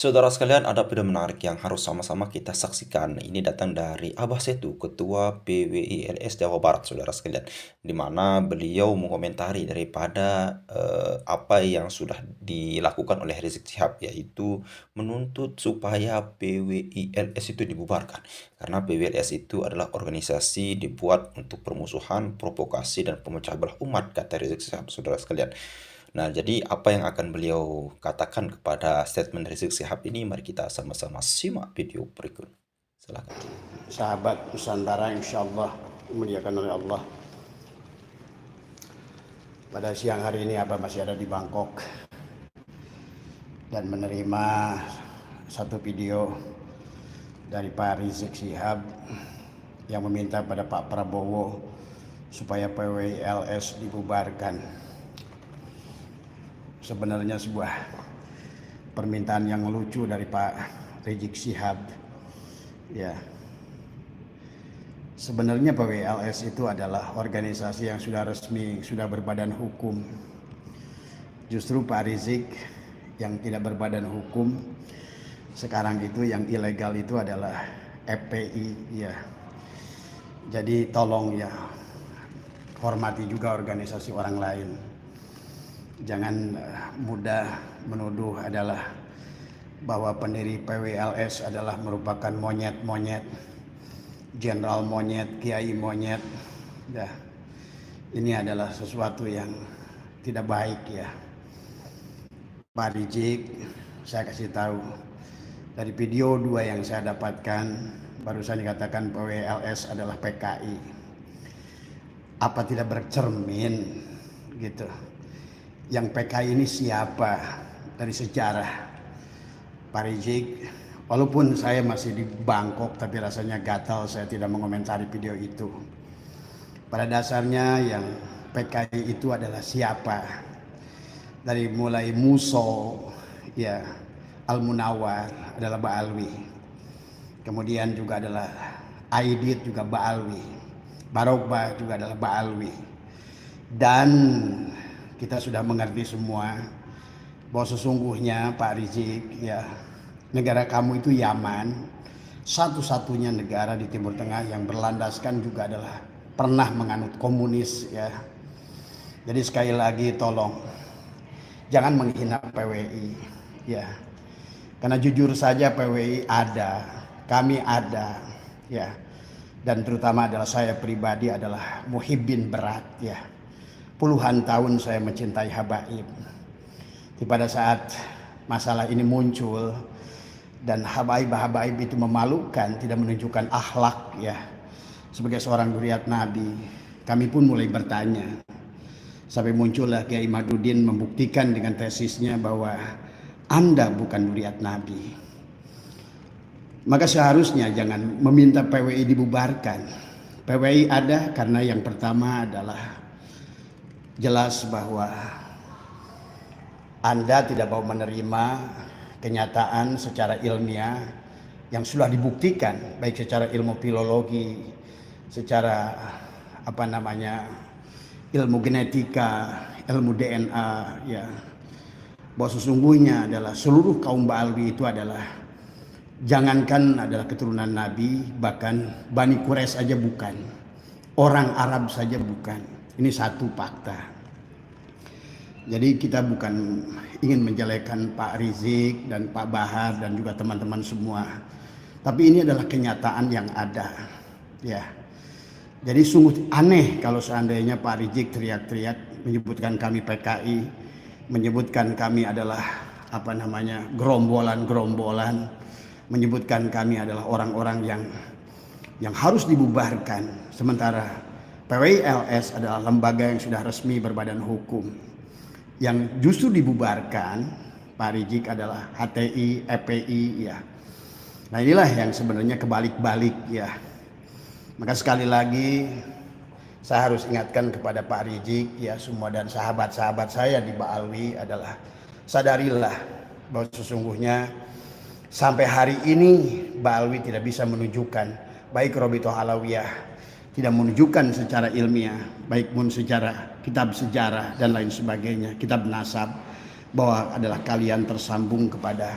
Saudara sekalian, ada video menarik yang harus sama-sama kita saksikan. Ini datang dari Abah Setu, Ketua PWILS Jawa Barat, saudara sekalian. Di mana beliau mengomentari daripada apa yang sudah dilakukan oleh Rizik Syihab, yaitu menuntut supaya PWILS itu dibubarkan. Karena PWILS itu adalah organisasi dibuat untuk permusuhan, provokasi, dan pemecah belah umat, kata Rizik Syihab, saudara sekalian. Nah, jadi apa yang akan beliau katakan kepada statement Rizik Sihab ini? Mari kita sama-sama simak video berikut. Silakan. Sahabat Nusantara, insya Allah dimuliakan oleh Allah. Pada siang hari ini Abah masih ada di Bangkok dan menerima satu video dari Pak Rizik Syihab yang meminta pada Pak Prabowo supaya PWILS dibubarkan. Sebenarnya sebuah permintaan yang lucu dari Pak Rizik Syihab. Ya, sebenarnya PWILS itu adalah organisasi yang sudah resmi, sudah berbadan hukum. Justru Pak Rizik yang tidak berbadan hukum sekarang itu yang ilegal itu adalah FPI, ya. Jadi tolong ya, hormati juga organisasi orang lain. Jangan mudah menuduh adalah bahwa pendiri PWILS adalah merupakan monyet-monyet, jenderal monyet, kiai monyet. Ya, ini adalah sesuatu yang tidak baik ya. Pak Rizik, saya kasih tahu dari video 2 yang saya dapatkan, barusan dikatakan PWILS adalah PKI. Apa tidak bercermin gitu? Yang PKI ini siapa dari sejarah? Pak Rizik, walaupun saya masih di Bangkok tapi rasanya gatal, saya tidak mengomentari video itu. Pada dasarnya yang PKI itu adalah siapa? Dari mulai Muso, ya, Al-Munawar adalah Ba'alwi. Kemudian juga adalah Aidit juga Ba'alwi. Barokbah juga adalah Ba'alwi. Dan kita sudah mengerti semua bahwa sesungguhnya Pak Rizik, ya, negara kamu itu Yaman, satu-satunya negara di Timur Tengah yang berlandaskan juga adalah pernah menganut komunis, ya. Jadi sekali lagi tolong jangan menghina PWI, ya. Karena jujur saja PWI ada, kami ada, ya. Dan terutama adalah saya pribadi adalah muhibbin berat, ya. Puluhan tahun saya mencintai habaib. Pada saat masalah ini muncul dan habaib-habaib itu memalukan, tidak menunjukkan akhlak, ya, sebagai seorang dzurriyyat Nabi, kami pun mulai bertanya. Sampai muncullah Kiai Madudin membuktikan dengan tesisnya bahwa Anda bukan dzurriyyat Nabi. Maka seharusnya jangan meminta PWI dibubarkan. PWI ada karena yang pertama adalah jelas bahwa Anda tidak mau menerima kenyataan secara ilmiah yang sudah dibuktikan, baik secara ilmu filologi, secara ilmu genetika, ilmu DNA, ya, bahwa sesungguhnya adalah seluruh kaum Ba'alwi itu adalah, jangankan adalah keturunan Nabi, bahkan Bani Quraisy saja bukan, orang Arab saja bukan. Ini satu fakta. Jadi kita bukan ingin menjelekkan Pak Rizik dan Pak Bahar dan juga teman-teman semua, tapi ini adalah kenyataan yang ada, ya. Jadi sungguh aneh kalau seandainya Pak Rizik teriak-teriak menyebutkan kami PKI, menyebutkan kami adalah gerombolan-gerombolan, menyebutkan kami adalah orang-orang yang harus dibubarkan, sementara PWILS adalah lembaga yang sudah resmi berbadan hukum. Yang justru dibubarkan Pak Rizik adalah HTI, FPI, ya. Nah, inilah yang sebenarnya kebalik-balik, ya. Maka sekali lagi saya harus ingatkan kepada Pak Rizik, ya, semua dan sahabat-sahabat saya di Ba'alwi adalah sadarilah bahwa sesungguhnya sampai hari ini Ba'alwi tidak bisa menunjukkan, baik Robitoh Alawiyah tidak menunjukkan secara ilmiah, baik pun secara kitab sejarah dan lain sebagainya, kitab nasab, bahwa adalah kalian tersambung kepada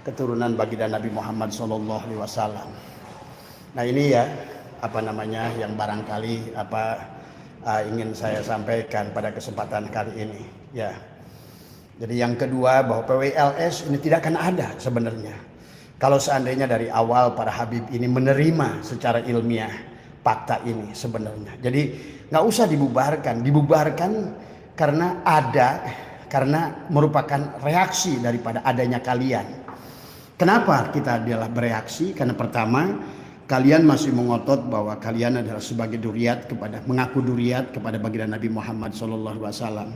keturunan baginda Nabi Muhammad SAW. Nah ini ya yang barangkali ingin saya sampaikan pada kesempatan kali ini ya. Jadi yang kedua, bahwa PWLS ini tidak akan ada sebenarnya kalau seandainya dari awal para Habib ini menerima secara ilmiah fakta ini sebenarnya. Jadi nggak usah dibubarkan karena merupakan reaksi daripada adanya kalian. Kenapa kita adalah bereaksi? Karena pertama, kalian masih mengotot bahwa kalian adalah sebagai mengaku duriat kepada baginda Nabi Muhammad SAW.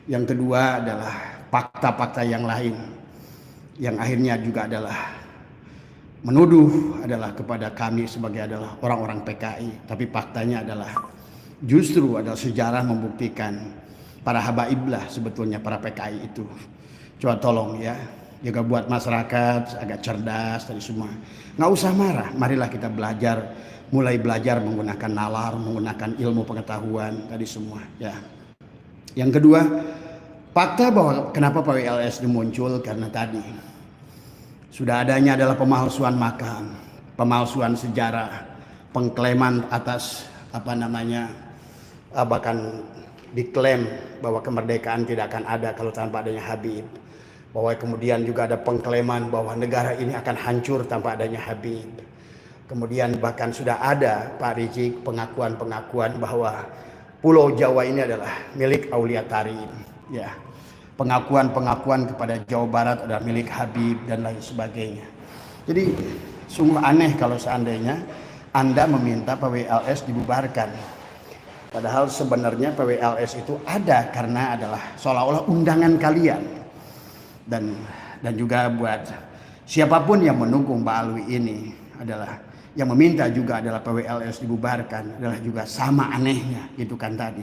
Yang kedua adalah fakta-fakta yang lain, yang akhirnya juga adalah menuduh adalah kepada kami sebagai adalah orang-orang PKI. Tapi faktanya adalah justru adalah sejarah membuktikan para habaiblah sebetulnya para PKI itu. Coba tolong ya, juga buat masyarakat agak cerdas tadi semua. Nggak usah marah, marilah kita mulai belajar menggunakan nalar, menggunakan ilmu pengetahuan tadi semua ya. Yang kedua, fakta bahwa kenapa PWLS muncul karena tadi sudah adanya adalah pemalsuan makam, pemalsuan sejarah, pengklaiman atas bahkan diklaim bahwa kemerdekaan tidak akan ada kalau tanpa adanya Habib. Bahwa kemudian juga ada pengklaiman bahwa negara ini akan hancur tanpa adanya Habib. Kemudian bahkan sudah ada Pak Rizik pengakuan-pengakuan bahwa Pulau Jawa ini adalah milik Aulia Tarim, ya. Pengakuan-pengakuan kepada Jawa Barat adalah milik Habib dan lain sebagainya. Jadi sungguh aneh kalau seandainya Anda meminta PWLS dibubarkan. Padahal sebenarnya PWLS itu ada karena adalah seolah-olah undangan kalian. Dan juga buat siapapun yang mendukung Mbak Alwi ini adalah yang meminta juga adalah PWLS dibubarkan adalah juga sama anehnya gitu kan tadi.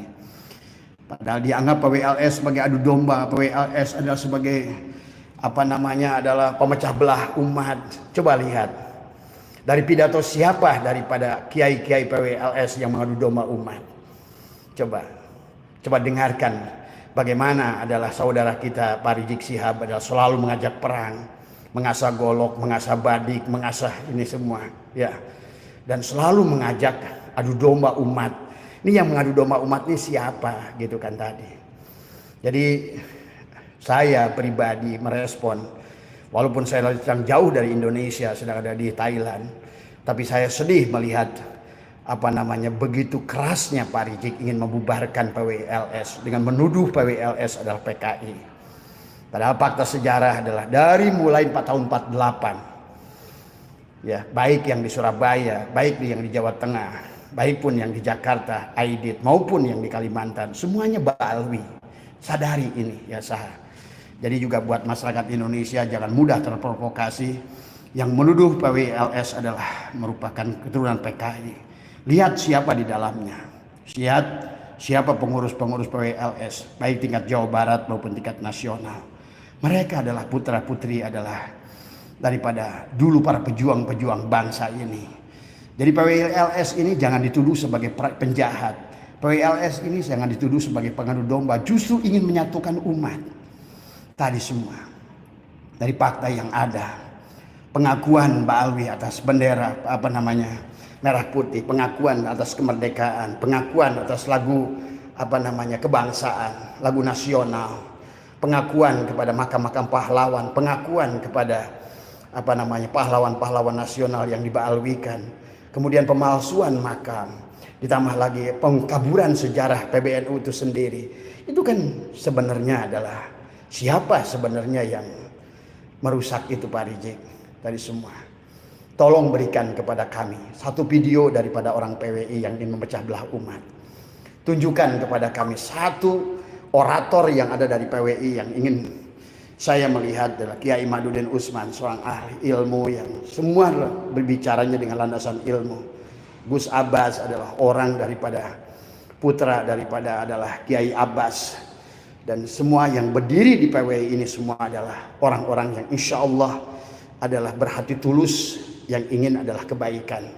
Padahal dianggap PWLS sebagai adu domba, PWLS adalah sebagai adalah pemecah belah umat. Coba lihat dari pidato siapa daripada kiai-kiai PWLS yang mengadu domba umat. Coba dengarkan bagaimana adalah saudara kita Pak Rizik Syihab adalah selalu mengajak perang, mengasah golok, mengasah badik, mengasah ini semua ya, dan selalu mengajak adu domba umat. Ini yang mengadu domba umat ini siapa gitu kan tadi. Jadi saya pribadi merespon, walaupun saya sedang jauh dari Indonesia, sedang ada di Thailand, tapi saya sedih melihat begitu kerasnya Pak Rizik ingin membubarkan PWLS dengan menuduh PWLS adalah PKI. Padahal fakta sejarah adalah dari mulai tahun 48 ya, baik yang di Surabaya, baik yang di Jawa Tengah, baik pun yang di Jakarta, Aidit, maupun yang di Kalimantan, semuanya Mbak Alwi. Sadari ini ya sah. Jadi juga buat masyarakat Indonesia jangan mudah terprovokasi yang menuduh PWLS adalah merupakan keturunan PKI. Lihat siapa di dalamnya. Lihat siapa pengurus-pengurus PWLS, baik tingkat Jawa Barat maupun tingkat nasional. Mereka adalah putra-putri adalah daripada dulu para pejuang-pejuang bangsa ini. Jadi PWLS ini jangan dituduh sebagai penjahat. PWLS ini jangan dituduh sebagai pengadu domba, justru ingin menyatukan umat. Tadi semua dari fakta yang ada, pengakuan Mbak Alwi atas bendera merah putih, pengakuan atas kemerdekaan, pengakuan atas lagu kebangsaan, lagu nasional, pengakuan kepada makam-makam pahlawan, pengakuan kepada pahlawan-pahlawan nasional yang dibalwikan, kemudian pemalsuan makam, ditambah lagi pengkaburan sejarah PBNU itu sendiri. Itu kan sebenarnya adalah siapa sebenarnya yang merusak itu Pak Rizik tadi semua. Tolong berikan kepada kami satu video daripada orang PWI yang ingin memecah belah umat. Tunjukkan kepada kami satu orator yang ada dari PWI yang ingin saya melihat adalah Kiai Madudin Usman, seorang ahli ilmu yang semua berbicaranya dengan landasan ilmu. Gus Abbas adalah orang daripada putra daripada adalah Kiai Abbas, dan semua yang berdiri di PWI ini semua adalah orang-orang yang insya Allah adalah berhati tulus yang ingin adalah kebaikan.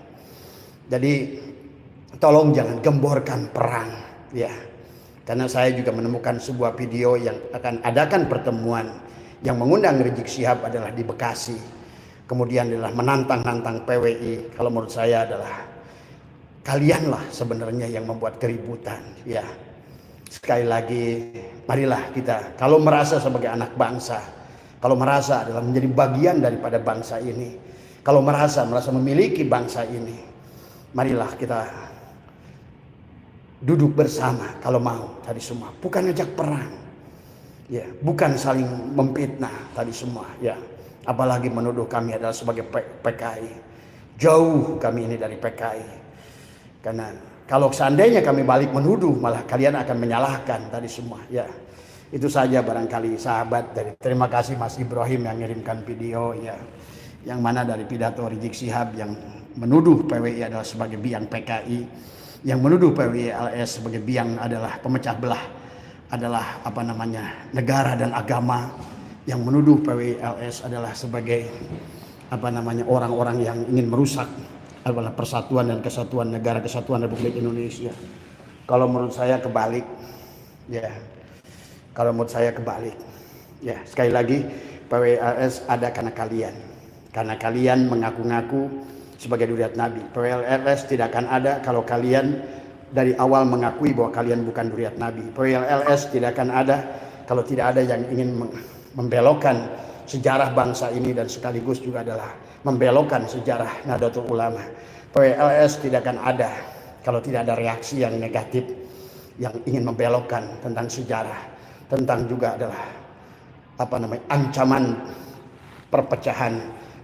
Jadi tolong jangan gemborkan perang ya. Karena saya juga menemukan sebuah video yang akan adakan pertemuan Yang mengundang Rizik Syihab adalah di Bekasi. Kemudian adalah menantang-nantang PWI. Kalau menurut saya adalah kalianlah sebenarnya yang membuat keributan. Ya, sekali lagi, marilah kita kalau merasa sebagai anak bangsa, kalau merasa adalah menjadi bagian daripada bangsa ini, kalau merasa memiliki bangsa ini, marilah kita duduk bersama kalau mau tadi semua, bukan ngajak perang, ya, bukan saling memfitnah tadi semua, ya, apalagi menuduh kami adalah sebagai PKI. Jauh kami ini dari PKI, karena kalau seandainya kami balik menuduh, malah kalian akan menyalahkan tadi semua, ya. Itu saja barangkali sahabat. Dari terima kasih Mas Ibrahim yang mengirimkan video, ya, yang mana dari pidato Rizik Syihab yang menuduh PWI adalah sebagai biang PKI, yang menuduh PWI LS sebagai biang adalah pemecah belah, adalah negara dan agama, yang menuduh PWI LS adalah sebagai orang-orang yang ingin merusak adalah persatuan dan kesatuan negara kesatuan Republik Indonesia. Kalau menurut saya kebalik, ya. Kalau menurut saya kebalik, ya. Sekali lagi, PWLS ada karena kalian mengaku-ngaku sebagai duriat Nabi. PWLS tidak akan ada kalau kalian dari awal mengakui bahwa kalian bukan duriat Nabi. PWLS tidak akan ada kalau tidak ada yang ingin membelokkan sejarah bangsa ini dan sekaligus juga adalah membelokkan sejarah Nahdlatul Ulama. PWLS tidak akan ada kalau tidak ada reaksi yang negatif yang ingin membelokkan tentang sejarah, tentang juga adalah ancaman perpecahan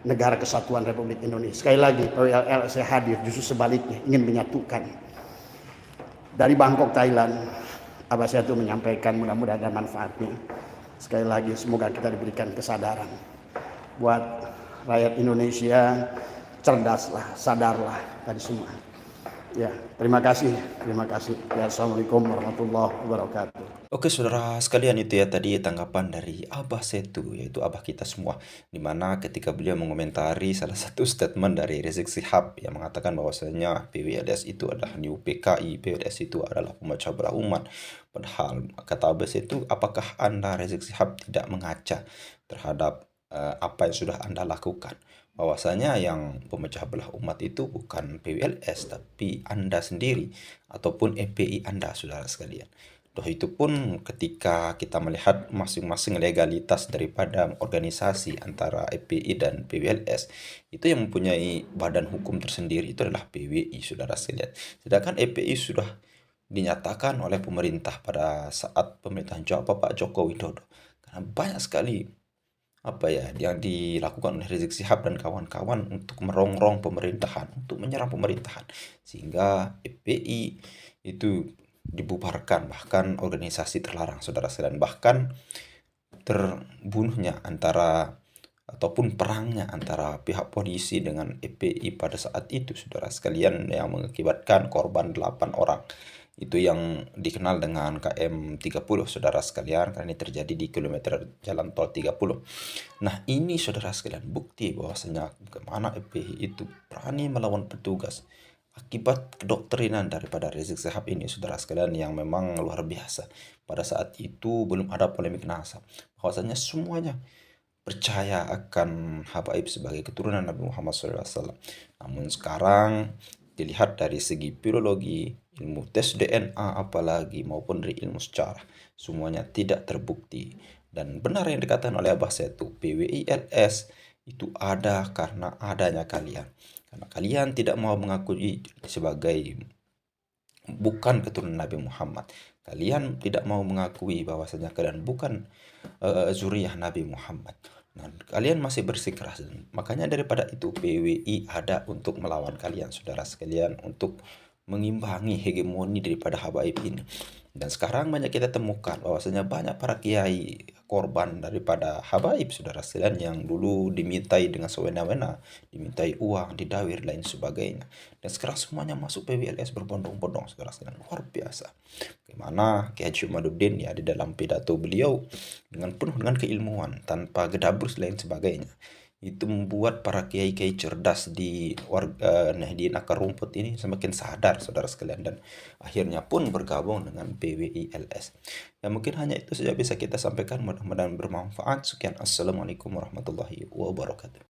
negara kesatuan Republik Indonesia. Sekali lagi, PWLS hadir justru sebaliknya ingin menyatukan. Dari Bangkok, Thailand, Abah Setu menyampaikan, mudah-mudahan ada manfaatnya. Sekali lagi semoga kita diberikan kesadaran buat rakyat Indonesia, cerdaslah, sadarlah tadi semua. Ya, terima kasih. Ya, Assalamualaikum warahmatullahi wabarakatuh. Oke saudara sekalian, itu ya tadi tanggapan dari Abah Setu, yaitu Abah kita semua, dimana ketika beliau mengomentari salah satu statement dari Rizik Syihab yang mengatakan bahwasanya PWLS itu adalah new PKI, PWLS itu adalah pemecah belah umat. Padahal kata Abah Setu, apakah Anda Rizik Syihab tidak mengaca terhadap apa yang sudah Anda lakukan? Bahwasanya yang pemecah belah umat itu bukan PWLS tapi Anda sendiri ataupun EPI Anda, saudara sekalian. Toh itu pun ketika kita melihat masing-masing legalitas daripada organisasi antara EPI dan PWLS, itu yang mempunyai badan hukum tersendiri itu adalah PWI, saudara sekalian. Sedangkan EPI sudah dinyatakan oleh pemerintah pada saat pemerintahan Pak Joko Widodo. Karena banyak sekali yang dilakukan oleh Rizik Syihab dan kawan-kawan untuk merongrong pemerintahan, untuk menyerang pemerintahan, sehingga EPI itu dibubarkan, bahkan organisasi terlarang, saudara sekalian. Bahkan terbunuhnya ataupun perangnya antara pihak polisi dengan EPI pada saat itu, saudara sekalian, yang mengakibatkan korban 8 orang. Itu yang dikenal dengan KM 30, saudara sekalian, karena ini terjadi di kilometer jalan tol 30. Nah, ini saudara sekalian bukti bahwasanya bagaimana EPI itu berani melawan petugas akibat kedoktrinan daripada Rizik Syihab ini, saudara sekalian, yang memang luar biasa. Pada saat itu belum ada polemik NASA, bahwasanya semuanya percaya akan Habaib sebagai keturunan Nabi Muhammad SAW. Namun sekarang dilihat dari segi filologi, ilmu tes DNA apalagi maupun dari ilmu sejarah, semuanya tidak terbukti. Dan benar yang dikatakan oleh Abah Setu, PWILS itu ada karena adanya kalian. Karena kalian tidak mau mengakui sebagai bukan keturunan Nabi Muhammad. Kalian tidak mau mengakui bahwasanya kalian bukan zuriyah Nabi Muhammad. Nah, kalian masih bersikeras. Makanya daripada itu PWI ada untuk melawan kalian, saudara sekalian, untuk mengimbangi hegemoni daripada Habaib ini. Dan sekarang banyak kita temukan bahwasanya banyak para kiai korban daripada Habaib, saudara sekalian, yang dulu dimintai dengan sewena-wena, dimintai uang, didawir, lain sebagainya. Dan sekarang semuanya masuk PWLS berbondong-bondong, saudara sekalian. Luar biasa. Bagaimana Kiai Haji Maduddin ya di dalam pidato beliau dengan penuh dengan keilmuan, tanpa gedabrus lain sebagainya. Itu membuat para kiai-kiai cerdas di warga Nahdien akar rumput ini semakin sadar, saudara sekalian, dan akhirnya pun bergabung dengan PWILS. Ya mungkin hanya itu saja bisa kita sampaikan, mudah-mudahan bermanfaat. Sekian, assalamualaikum warahmatullahi wabarakatuh.